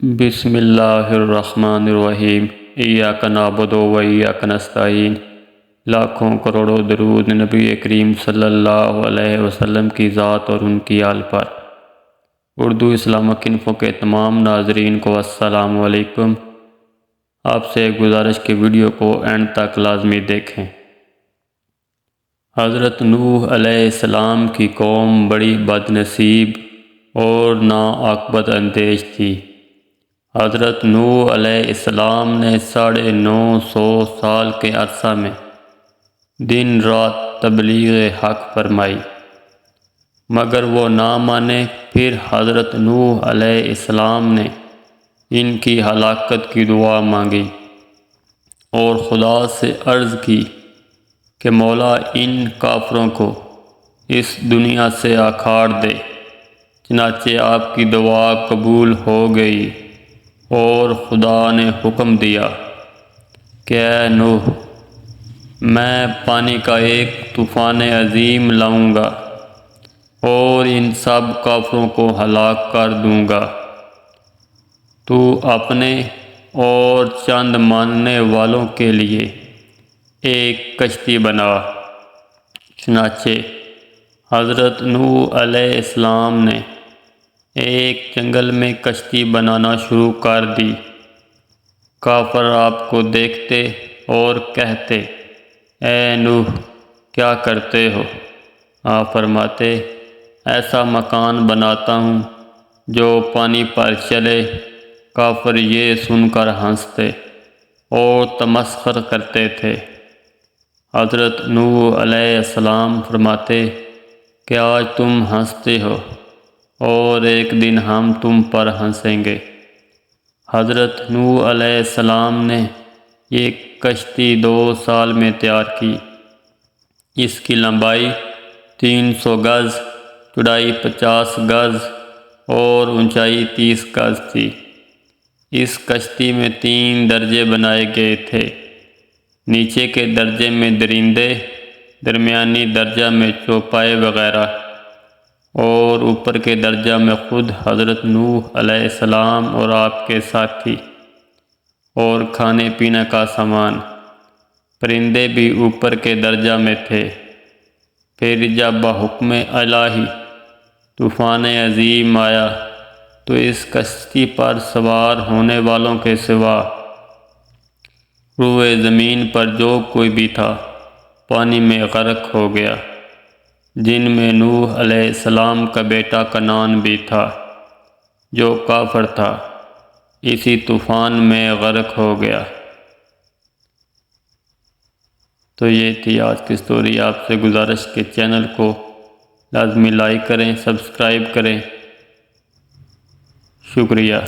بسم اللہ الرحمن الرحیم۔ ایاک نعبد و ایاک نستعین۔ لاکھوں کروڑوں درود نبی کریم صلی اللہ علیہ وسلم کی ذات اور ان کی آل پر۔ اردو اسلامک انفو کے تمام ناظرین کو السلام علیکم۔ آپ سے گزارش کی ویڈیو کو اینڈ تک لازمی دیکھیں۔ حضرت نوح علیہ السلام کی قوم بڑی بد نصیب اور ناعاقبت اندیش تھی۔ حضرت نوح علیہ السلام نے 950 سال کے عرصہ میں دن رات تبلیغ حق فرمائی، مگر وہ نہ مانے۔ پھر حضرت نوح علیہ السلام نے ان کی ہلاکت کی دعا مانگی اور خدا سے عرض کی کہ مولا ان کافروں کو اس دنیا سے اکھاڑ دے۔ چنانچہ آپ کی دعا قبول ہو گئی اور خدا نے حکم دیا کہ اے نوح، میں پانی کا ایک طوفان عظیم لاؤں گا اور ان سب کافروں کو ہلاک کر دوں گا۔ تو اپنے اور چند ماننے والوں کے لیے ایک کشتی بنا۔ چنانچہ حضرت نوح علیہ السلام نے ایک جنگل میں کشتی بنانا شروع کر دی۔ کافر آپ کو دیکھتے اور کہتے، اے نوح، کیا کرتے ہو؟ آپ فرماتے، ایسا مکان بناتا ہوں جو پانی پر چلے۔ کافر یہ سن کر ہنستے اور تمسخر کرتے تھے۔ حضرت نوح علیہ السلام فرماتے کہ آج تم ہنستے ہو اور ایک دن ہم تم پر ہنسیں گے۔ حضرت نوح علیہ السلام نے یہ کشتی 2 سال میں تیار کی۔ اس کی لمبائی 300 گز، چوڑائی 50 گز اور اونچائی 30 گز تھی۔ اس کشتی میں 3 درجے بنائے گئے تھے۔ نیچے کے درجے میں درندے، درمیانی درجہ میں چوپائے وغیرہ اور اوپر کے درجہ میں خود حضرت نوح علیہ السلام اور آپ کے ساتھی اور کھانے پینے کا سامان۔ پرندے بھی اوپر کے درجہ میں تھے۔ پھر جب بحکم الہی طوفان عظیم آیا تو اس کشتی پر سوار ہونے والوں کے سوا روئے زمین پر جو کوئی بھی تھا پانی میں غرق ہو گیا، جن میں نوح علیہ السلام کا بیٹا کنعان بھی تھا جو کافر تھا، اسی طوفان میں غرق ہو گیا۔ تو یہ تھی آج کی سٹوری۔ آپ سے گزارش کے چینل کو لازمی لائک کریں، سبسکرائب کریں۔ شکریہ۔